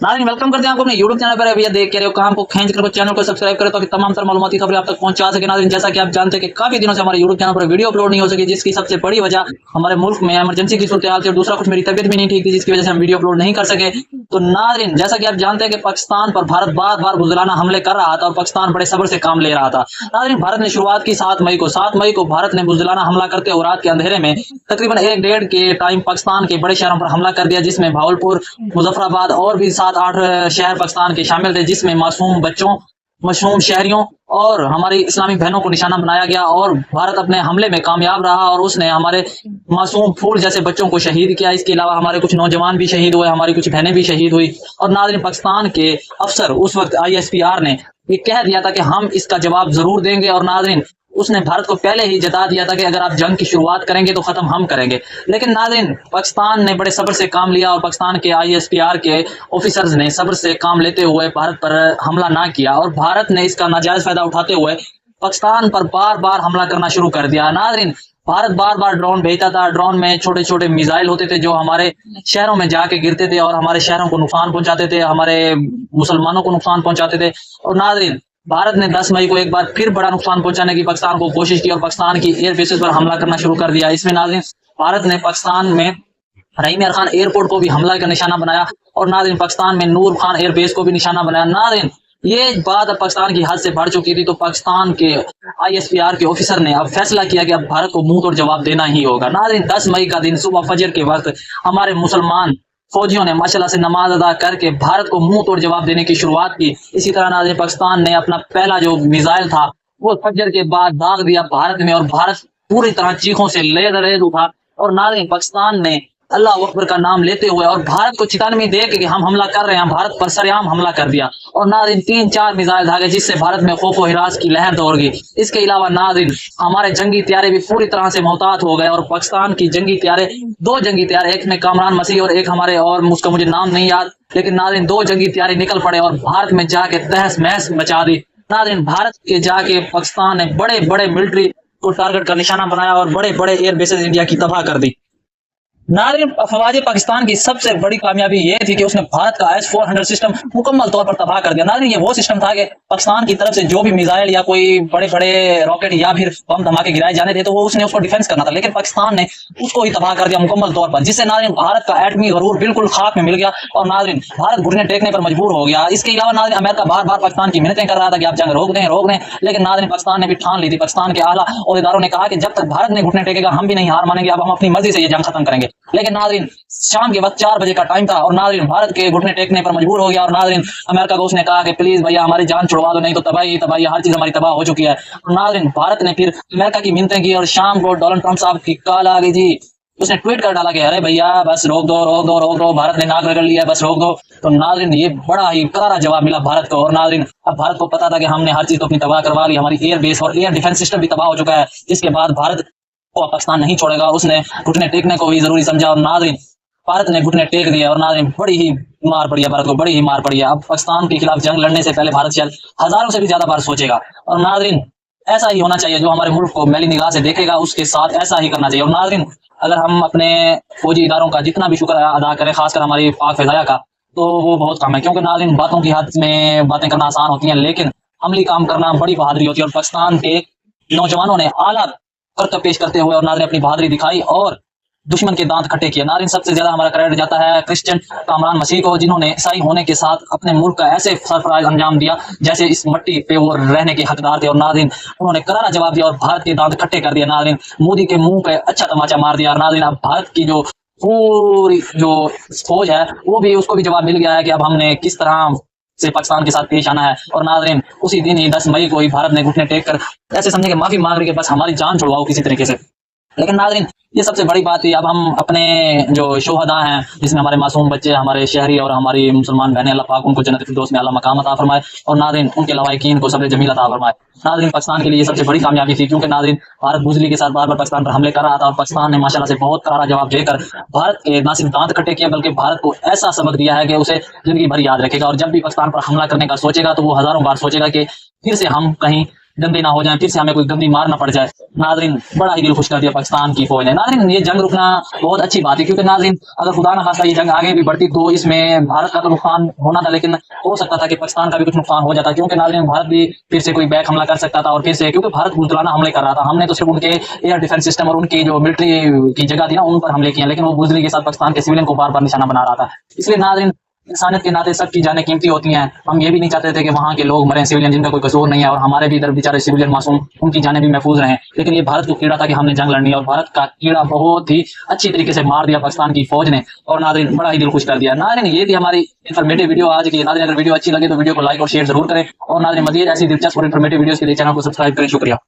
नाज़रीन वेलकम करते हैं आपको अपने यूट्यूब चैनल पर। अभी देख के रहे हो काम को खींच कर चैनल को सब्सक्राइब करें ताकि तमाम तर मालूमाती खबरें आप तक पहुंचा सके। नाज़रीन जैसा कि आप जानते हैं कि काफी दिनों से हमारे यूट्यूब चैनल पर वीडियो अपलोड नहीं हो सकी, जिसकी सबसे बड़ी वजह हमारे मुल्क में इमरजेंसी की सूरत हाल थी और दूसरा कुछ मेरी तबियत भी नहीं ठीक थी, जिसकी वजह से हम वीडियो अपलोड नहीं कर सके। तो नाज़रीन जैसा कि आप जानते हैं कि पाकिस्तान पर भारत बार बार बुज़दिलाना हमले कर रहा था और पाकिस्तान बड़े सब्र से काम ले रहा था। नाज़रीन भारत ने शुरुआत की 7 मई को भारत ने बुज़दिलाना हमला करते हुए रात के अंधेरे में तकरीबन 1-1:30 के टाइम पाकिस्तान के बड़े शहरों पर हमला कर दिया, जिसमें भावलपुर, मुजफ्फराबाद और भी 7-8 शहर पाकिस्तान के शामिल थे, जिसमें मासूम बच्चों, मासूम शहरियों और हमारी इस्लामी बहनों को निशाना बनाया गया। और भारत अपने हमले में कामयाब रहा और उसने हमारे मासूम फूल जैसे बच्चों को शहीद किया। इसके अलावा हमारे कुछ नौजवान भी शहीद हुए, हमारी कुछ बहनें भी शहीद हुई। और नाज़रीन पाकिस्तान के अफसर उस वक्त ISPR ने ये कह दिया था कि हम इसका जवाब जरूर देंगे। और नाज़रीन उसने भारत को पहले ही जता दिया था कि अगर आप जंग की शुरुआत करेंगे तो खत्म हम करेंगे। लेकिन नाज़रीन पाकिस्तान ने बड़े सब्र से काम लिया और पाकिस्तान के ISPR के ऑफिसर्स ने सब्र से काम लेते हुए भारत पर हमला ना किया और भारत ने इसका नाजायज फायदा उठाते हुए पाकिस्तान पर बार बार हमला करना शुरू कर दिया। नाज़रीन भारत बार बार ड्रोन भेजता था। ड्रोन में छोटे छोटे मिसाइल होते थे जो हमारे शहरों में जाके गिरते थे और हमारे शहरों को नुकसान पहुंचाते थे, हमारे मुसलमानों को नुकसान पहुंचाते थे। और नाज़रीन भारत ने 10 मई को एक बार फिर बड़ा नुकसान पहुंचाने की पाकिस्तान को कोशिश की और पाकिस्तान की एयर बेसिस पर हमला करना शुरू कर दिया। इसमें नाज़रीन भारत ने पाकिस्तान में रहीम यार खान एयरपोर्ट को भी हमला का निशाना बनाया और नाज़रीन पाकिस्तान में नूर खान एयरबेस को भी निशाना बनाया। नाज़रीन ये बात अब पाकिस्तान की हद से बढ़ चुकी थी, तो पाकिस्तान के ISPR के ऑफिसर ने अब फैसला किया कि अब भारत को मुंह तोड़ जवाब देना ही होगा। नाज़रीन 10 मई का दिन सुबह फजर के वक्त हमारे मुसलमान फौजियों ने माशाल्लाह से नमाज अदा करके भारत को मुंह तोड़ जवाब देने की शुरुआत की। इसी तरह नाज़रीन पाकिस्तान ने अपना पहला जो मिसाइल था वो फजर के बाद दाग दिया भारत में और भारत पूरी तरह चीखों से लहर उठा। और नाज़रीन पाकिस्तान ने अल्लाह अकबर का नाम लेते हुए और भारत को चेतावनी दे के कि हम हमला कर रहे हैं, भारत पर सरेआम हमला कर दिया। और नाज़रीन 3-4 मिसाइल दागे जिससे भारत में खौफ व हिरास की लहर दौड़ गई। इसके अलावा नाज़रीन हमारे जंगी त्यारे भी पूरी तरह से मोहतात हो गए और पाकिस्तान की जंगी त्यारे 2 जंगी त्यारे, एक में कामरान मसीह और एक हमारे और उसका मुझे नाम नहीं याद, लेकिन नाज़रीन 2 जंगी त्यारे निकल पड़े और भारत में जाके तहस महस मचा दी। नाज़रीन भारत के जाके पाकिस्तान ने बड़े बड़े मिलिट्री को टारगेट का निशाना बनाया और बड़े बड़े एयर बेसेस इंडिया की तबाह कर दी। नाज़रीन फौज पाकिस्तान की सबसे बड़ी कामयाबी ये थी कि उसने भारत का S-400 सिस्टम मुकम्मल तौर पर तबाह कर दिया। नाज़रीन ये वो सिस्टम था कि पाकिस्तान की तरफ से जो भी मिसाइल या कोई बड़े बड़े रॉकेट या फिर बम धमाके गिराए जाने थे तो वो उसने उसको डिफेंस करना था, लेकिन पाकिस्तान ने उसको ही तबाह कर दिया मुकम्मल तौर पर, जिससे नाज़रीन भारत का एटमी गरूर बिल्कुल खाक में मिल गया और नाज़रीन भारत घुटने टेकने पर मजबूर हो गया। इसके अलावा नाज़रीन अमेरिका बार बार पाकिस्तान की मिन्नतें कर रहा था कि आप जंग रोक दें, लेकिन नाज़रीन पाकिस्तान ने भी ठान ली थी। पाकिस्तान के आला ओहदेदारों ने कहा कि जब तक भारत ने घुटने टेकेगा हम भी नहीं हार मानेंगे, अब हम अपनी मर्जी से ये जंग खत्म करेंगे। लेकिन नाज़रीन शाम के वक्त 4 बजे का टाइम था और नाज़रीन भारत के घुटने टेकने पर मजबूर हो गया और नाज़रीन अमेरिका को उसने कहा कि प्लीज भैया हमारी जान छुड़वा दो, नहीं तो तबाही तबाही हर चीज हमारी तबाह हो चुकी है। और नाज़रीन भारत ने फिर अमेरिका की मिन्नतें की और शाम को डोनाल्ड ट्रंप साहब की कॉल आ गई जी। उसने ट्वीट कर डाला कि अरे भैया बस रोक दो, भारत ने नाक रगड़ लिया, बस रोक दो। तो नाज़रीन ये बड़ा ही करारा जवाब मिला भारत को। और नाज़रीन अब भारत को पता था कि हमने हर चीज तो अपनी तबाह करवा ली, हमारी एयर बेस और एयर डिफेंस सिस्टम भी तबाह हो चुका है। इसके बाद भारत को पाकिस्तान नहीं छोड़ेगा, उसने घुटने टेकने को भी जरूरी समझा और नाज़रीन भारत ने घुटने टेक दिया और नाज़रीन बड़ी ही मार पड़ी है भारत को, बड़ी ही मार पड़ी है। अब पाकिस्तान के खिलाफ जंग लड़ने से पहले भारत शायद हजारों से भी ज्यादा बार सोचेगा। और नाज़रीन ऐसा ही होना चाहिए, जो हमारे मुल्क को मैली निगाह से देखेगा उसके साथ ऐसा ही करना चाहिए। और नाज़रीन अगर हम अपने फौजी इदारों का जितना भी शुक्र अदा करें, खासकर हमारी पाक फजाया का, तो वो बहुत कम है, क्योंकि नाज़रीन बातों की हद में बातें करना आसान होती हैं लेकिन अमली काम करना बड़ी बहादुरी होती है। और पाकिस्तान के नौजवानों ने आला करतब पेश करते हुए और नाज़रीन अपनी बहादुरी दिखाई और दुश्मन के दांत खट्टे किए। नाज़रीन सबसे ज्यादा हमारा क्रेडिट जाता है क्रिश्चियन कामरान मसीह को, जिन्होंने ईसाई होने के साथ अपने मुल्क का ऐसे सरफराज अंजाम दिया जैसे इस मिट्टी पे वो रहने के हकदार थे। और नाज़रीन उन्होंने करारा जवाब दिया और भारत के दांत खट्टे कर दिया। नाज़रीन मोदी के मुंह पे अच्छा तमाचा मार दिया। और नाज़रीन अब भारत की जो पूरी जो फौज है वो भी उसको भी जवाब मिल गया है कि अब हमने किस तरह से पाकिस्तान के साथ पेश आना है। और नाज़रीन उसी दिन ही 10 मई को ही भारत ने घुटने टेक कर ऐसे समझे कि माफी मांग रही है, बस हमारी जान छुड़वाओ किसी तरीके से। लेकिन नाज़रीन ये सबसे बड़ी बात थी, अब हम अपने जो शोहदा हैं जिसमें हमारे मासूम बच्चे, हमारे शहरी और हमारी मुसलमान बहनें, अल्लाह पाक उनको जन्नत फिरदौस में आला मकाम अता फरमाए और नाज़रीन उनके लवाहिकीन को सब्र जमील अता फरमाए। नाज़रीन पाकिस्तान के लिए ये सबसे बड़ी कामयाबी थी, क्योंकि नाज़रीन भारत बुजली के साथ बार बार पाकिस्तान पर हमले कर रहा था और पाकिस्तान ने माशाल्लाह से बहुत करारा जवाब देकर भारत के न सिर्फ दांत खट्टे किए बल्कि भारत को ऐसा सबक दिया है कि उसे जिंदगी भर याद रखेगा। और जब भी पाकिस्तान पर हमला करने का सोचेगा तो वो हजारों बार सोचेगा कि फिर से हम कहीं गंदे ना हो जाए, फिर से हमें कोई गंदी मार ना पड़ जाए। नाजरीन बड़ा ही दिल खुश कर दिया पाकिस्तान की फौज ने। नाजरीन ये जंग रुकना बहुत अच्छी बात है, क्योंकि नाजरीन अगर खुदा ना खास्ता ये जंग आगे भी बढ़ती तो इसमें भारत का तो नुकसान होना था, लेकिन हो सकता था कि पाकिस्तान का भी कुछ नुकसान हो जाता, क्योंकि नाजरीन भारत भी फिर से कोई बैक हमला कर सकता था, और फिर से क्योंकि भारत बुजदिलाना हमले कर रहा था। हमने तो सिर्फ उनके एयर डिफेंस सिस्टम और उनकी जो मिलिट्री की जगह थी ना, उन पर हमले किए, लेकिन वो बुजदिली के साथ पाकिस्तान के सिविलियन को बार बार निशाना बना रहा था। इसलिए नाजरीन इंसानियत के नाते सबकी जानें कीमती होती हैं। हम ये भी नहीं चाहते थे कि वहाँ के लोग मरें, सिविलियन जिनका कोई कसूर नहीं है, और हमारे भी इधर बेचारे सिविलियन मासूम, उनकी जानें भी महफूज रहें। लेकिन ये भारत को कीड़ा था कि हमने जंग लड़नी है, और भारत का कीड़ा बहुत ही अच्छी तरीके से मार दिया पाकिस्तान की फौज ने, और नाज़रीन बड़ा ही दिल खुश कर दिया। नाज़रीन ये थी हमारी इन्फॉर्मेटिव वीडियो आज की। नाज़रीन अगर वीडियो अच्छी लगे तो वीडियो को लाइक और शेयर जरूर करें, और नाज़रीन मज़ीद ऐसी दिलचस्प और इन्फॉर्मेटिव वीडियोस के लिए चैनल को सब्सक्राइब करें। शुक्रिया।